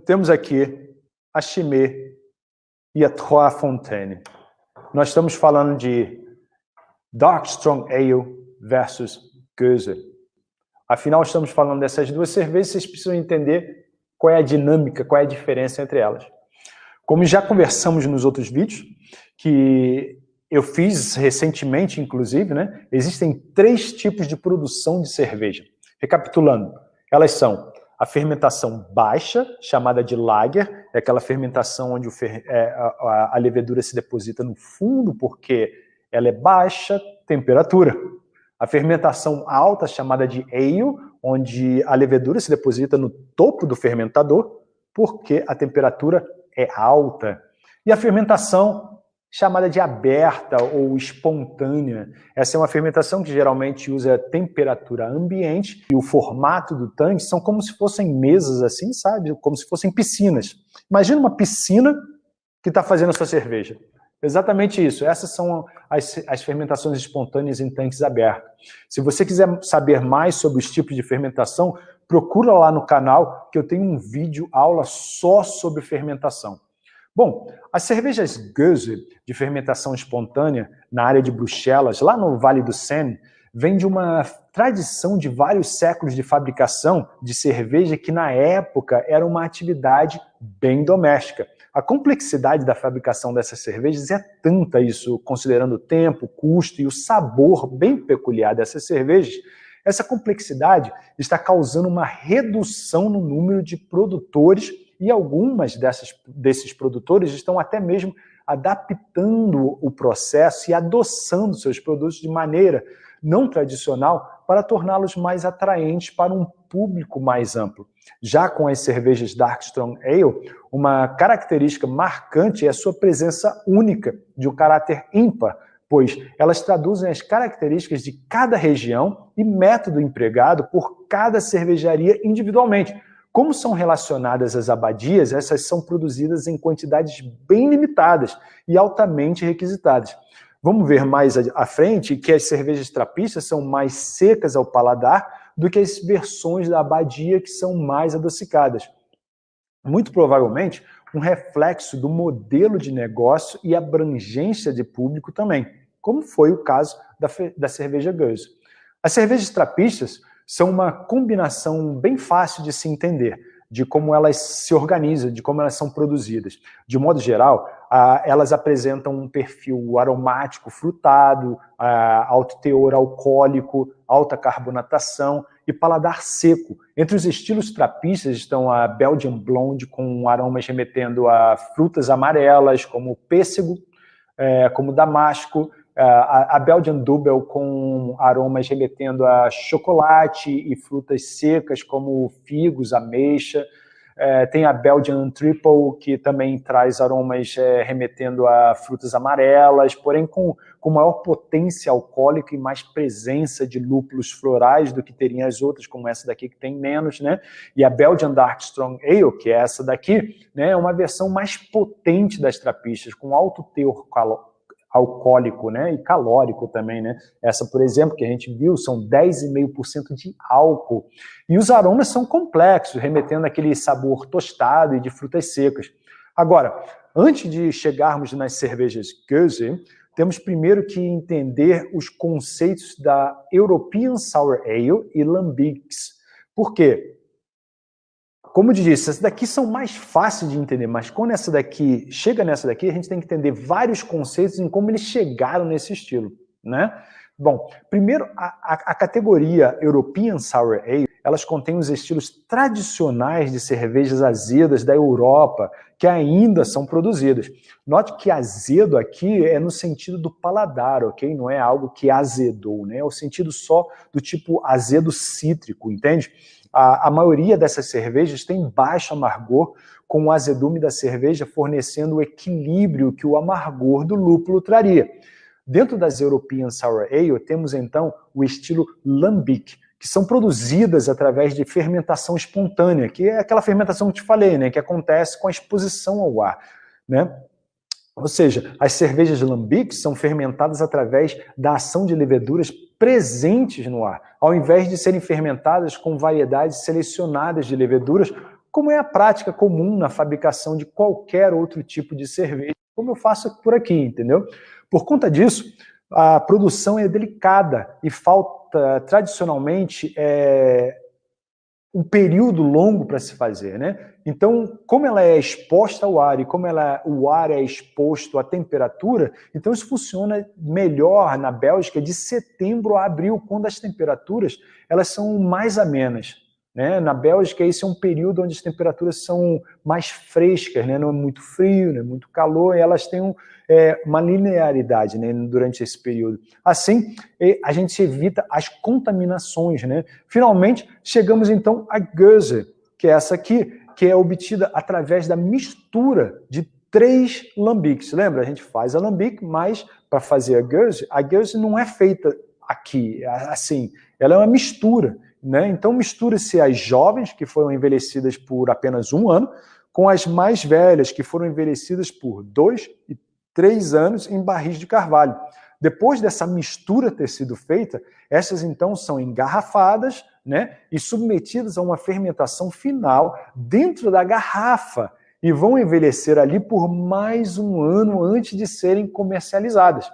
Temos aqui a Chimay e a Trois Fontaines. Nós estamos falando de Dark Strong Ale versus Gose. Afinal, estamos falando dessas duas cervejas, vocês precisam entender qual é a dinâmica, qual é a diferença entre elas. Como já conversamos nos outros vídeos, que eu fiz recentemente, inclusive, né? Existem 3 tipos de produção de cerveja. Recapitulando, elas são a fermentação baixa, chamada de lager, é aquela fermentação onde a levedura se deposita no fundo porque ela é baixa temperatura. A fermentação alta, chamada de ale, onde a levedura se deposita no topo do fermentador porque a temperatura é alta. E a fermentação chamada de aberta ou espontânea. Essa é uma fermentação que geralmente usa temperatura ambiente e o formato do tanque são como se fossem mesas assim, sabe? Como se fossem piscinas. Imagina uma piscina que está fazendo a sua cerveja. Exatamente isso. Essas são as fermentações espontâneas em tanques abertos. Se você quiser saber mais sobre os tipos de fermentação, procura lá no canal que eu tenho um vídeo aula só sobre fermentação. Bom, as cervejas Gose, de fermentação espontânea, na área de Bruxelas, lá no Vale do Seine, vem de uma tradição de vários séculos de fabricação de cerveja que, na época, era uma atividade bem doméstica. A complexidade da fabricação dessas cervejas é tanta, isso considerando o tempo, o custo e o sabor bem peculiar dessas cervejas. Essa complexidade está causando uma redução no número de produtores e algumas desses produtores estão até mesmo adaptando o processo e adoçando seus produtos de maneira não tradicional para torná-los mais atraentes para um público mais amplo. Já com as cervejas Dark Strong Ale, uma característica marcante é a sua presença única, de um caráter ímpar, pois elas traduzem as características de cada região e método empregado por cada cervejaria individualmente. Como são relacionadas às abadias, essas são produzidas em quantidades bem limitadas e altamente requisitadas. Vamos ver mais à frente que as cervejas trapistas são mais secas ao paladar do que as versões da abadia que são mais adocicadas. Muito provavelmente, um reflexo do modelo de negócio e abrangência de público também, como foi o caso da cerveja Gose. As cervejas trapistas são uma combinação bem fácil de se entender, de como elas se organizam, de como elas são produzidas. De modo geral, elas apresentam um perfil aromático frutado, alto teor alcoólico, alta carbonatação e paladar seco. Entre os estilos trapistas estão a Belgian Blonde, com aromas remetendo a frutas amarelas, como pêssego, como damasco, a Belgian Double com aromas remetendo a chocolate e frutas secas como figos, ameixa. Tem a Belgian Triple, que também traz aromas remetendo a frutas amarelas, porém com maior potência alcoólica e mais presença de lúpulos florais do que teriam as outras, como essa daqui que tem menos, né? E a Belgian Dark Strong Ale, que é essa daqui, né, é uma versão mais potente das trapistas, com alto teor alcoólico, né, e calórico também, né? Essa, por exemplo, que a gente viu, são 10,5% de álcool. E os aromas são complexos, remetendo àquele sabor tostado e de frutas secas. Agora, antes de chegarmos nas cervejas Gose, temos primeiro que entender os conceitos da European Sour Ale e Lambics. Por quê? Como eu disse, essas daqui são mais fáceis de entender, mas quando essa daqui chega nessa daqui, a gente tem que entender vários conceitos em como eles chegaram nesse estilo, né? Bom, primeiro, a categoria European Sour Ale, elas contêm os estilos tradicionais de cervejas azedas da Europa, que ainda são produzidas. Note que azedo aqui é no sentido do paladar, ok? Não é algo que azedou, né? É o sentido só do tipo azedo cítrico, entende? A maioria dessas cervejas tem baixo amargor, com o azedume da cerveja fornecendo o equilíbrio que o amargor do lúpulo traria. Dentro das European Sour Ale, temos então o estilo Lambic, que são produzidas através de fermentação espontânea, que é aquela fermentação que eu te falei, né, que acontece com a exposição ao ar, né? Ou seja, as cervejas Lambic são fermentadas através da ação de leveduras presentes no ar, ao invés de serem fermentadas com variedades selecionadas de leveduras, como é a prática comum na fabricação de qualquer outro tipo de cerveja, como eu faço por aqui, entendeu? Por conta disso, a produção é delicada e falta, tradicionalmente, um período longo para se fazer, né? Então, como ela é exposta ao ar e como o ar é exposto à temperatura, então isso funciona melhor na Bélgica de setembro a abril, quando as temperaturas elas são mais amenas. Né? Na Bélgica, esse é um período onde as temperaturas são mais frescas, né? Não é muito frio, não é muito calor, e elas têm uma linearidade, né, durante esse período. Assim, a gente evita as contaminações. Né? Finalmente, chegamos então à Gose, que é essa aqui, que é obtida através da mistura de 3 lambiques. Lembra? A gente faz a lambique, mas para fazer a Gose não é feita aqui, assim, ela é uma mistura. Né? Então mistura-se as jovens, que foram envelhecidas por apenas 1 ano, com as mais velhas, que foram envelhecidas por 2 e 3 anos em barris de carvalho. Depois dessa mistura ter sido feita, essas então são engarrafadas, né, e submetidas a uma fermentação final dentro da garrafa e vão envelhecer ali por mais 1 ano antes de serem comercializadas.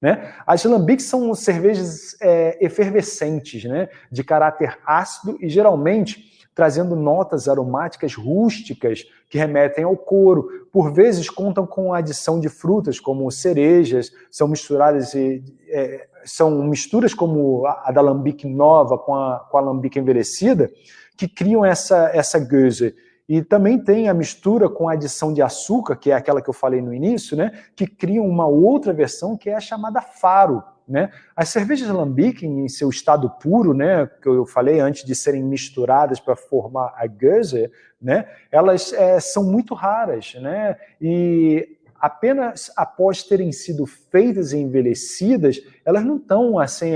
Né? As lambiques são cervejas efervescentes, né? De caráter ácido e geralmente trazendo notas aromáticas rústicas que remetem ao couro. Por vezes contam com a adição de frutas como cerejas, são misturadas são misturas como a da lambique nova com a lambique envelhecida que criam essa Gose. E também tem a mistura com a adição de açúcar, que é aquela que eu falei no início, né, que cria uma outra versão que é a chamada Faro. Né? As cervejas lambique, em seu estado puro, né, que eu falei antes de serem misturadas para formar a Gose, né, elas são muito raras. Né? E apenas após terem sido feitas e envelhecidas, elas não estão, assim,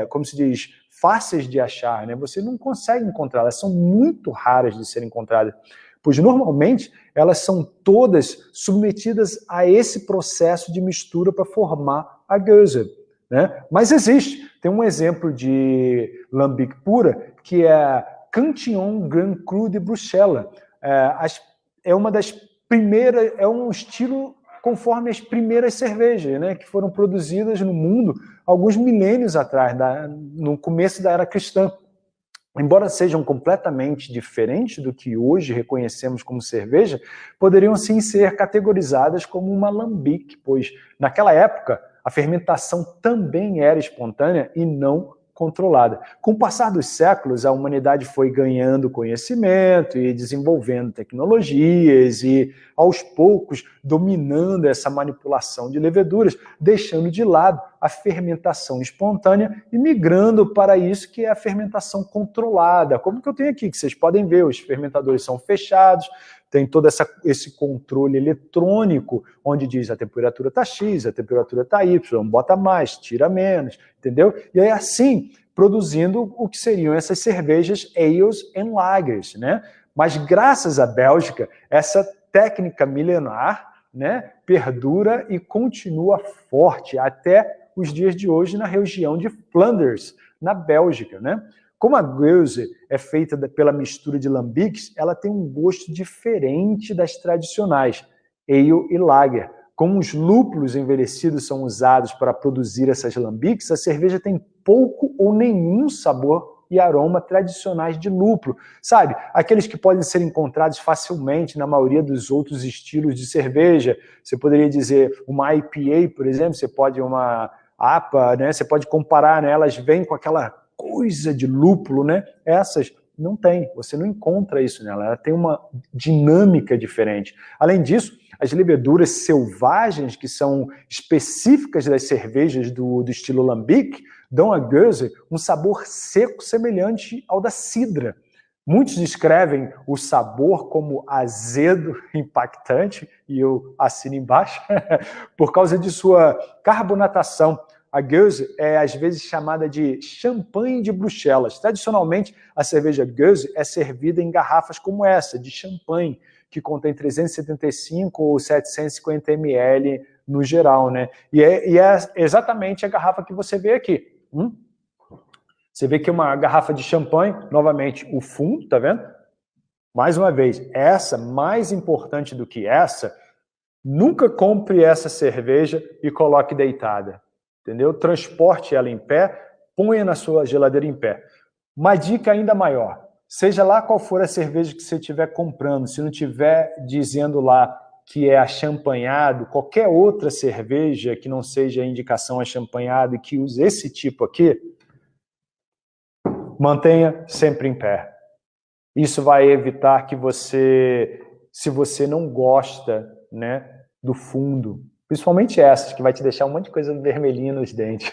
como se diz, fáceis de achar, né? Você não consegue encontrar, elas são muito raras de serem encontradas, pois normalmente elas são todas submetidas a esse processo de mistura para formar a Gose. Né? Mas existe, tem um exemplo de lambique pura, que é a Cantillon Grand Cru de Bruxelas. É uma das primeiras, é um estilo conforme as primeiras cervejas, né, que foram produzidas no mundo alguns milênios atrás, no começo da era cristã. Embora sejam completamente diferentes do que hoje reconhecemos como cerveja, poderiam sim ser categorizadas como uma lambique, pois naquela época a fermentação também era espontânea e não controlada. Com o passar dos séculos, a humanidade foi ganhando conhecimento e desenvolvendo tecnologias e, aos poucos, dominando essa manipulação de leveduras, deixando de lado a fermentação espontânea e migrando para isso que é a fermentação controlada. Como que eu tenho aqui, que vocês podem ver, os fermentadores são fechados, tem todo esse controle eletrônico, onde diz a temperatura está X, a temperatura está Y, bota mais, tira menos, entendeu? E aí assim, produzindo o que seriam essas cervejas ales and lagers, né? Mas graças à Bélgica, essa técnica milenar, né, perdura e continua forte até os dias de hoje na região de Flanders, na Bélgica, né? Como a Gose é feita pela mistura de lambiques, ela tem um gosto diferente das tradicionais, ale e lager. Como os lúpulos envelhecidos são usados para produzir essas lambiques, a cerveja tem pouco ou nenhum sabor e aroma tradicionais de lúpulo. Sabe, aqueles que podem ser encontrados facilmente na maioria dos outros estilos de cerveja. Você poderia dizer uma IPA, por exemplo, você pode uma APA, né? Você pode comparar, né? Elas vêm com aquela coisa de lúpulo, né? Essas não tem, você não encontra isso nela, ela tem uma dinâmica diferente. Além disso, as leveduras selvagens, que são específicas das cervejas do estilo lambique, dão à Gose um sabor seco semelhante ao da cidra. Muitos descrevem o sabor como azedo, impactante, e eu assino embaixo, por causa de sua carbonatação. A Gose é às vezes chamada de champanhe de Bruxelas. Tradicionalmente, a cerveja Gose é servida em garrafas como essa, de champanhe, que contém 375 ou 750 ml no geral, né? E é exatamente a garrafa que você vê aqui. Você vê que é uma garrafa de champanhe, novamente, o fundo, tá vendo? Mais uma vez, essa, mais importante do que essa, nunca compre essa cerveja e coloque deitada, entendeu? Transporte ela em pé, ponha na sua geladeira em pé. Uma dica ainda maior, seja lá qual for a cerveja que você estiver comprando, se não estiver dizendo lá que é achampanhado, qualquer outra cerveja que não seja indicação achampanhado e que use esse tipo aqui, mantenha sempre em pé. Isso vai evitar que você, se você não gosta, né, do fundo, principalmente essas, que vai te deixar um monte de coisa vermelhinha nos dentes.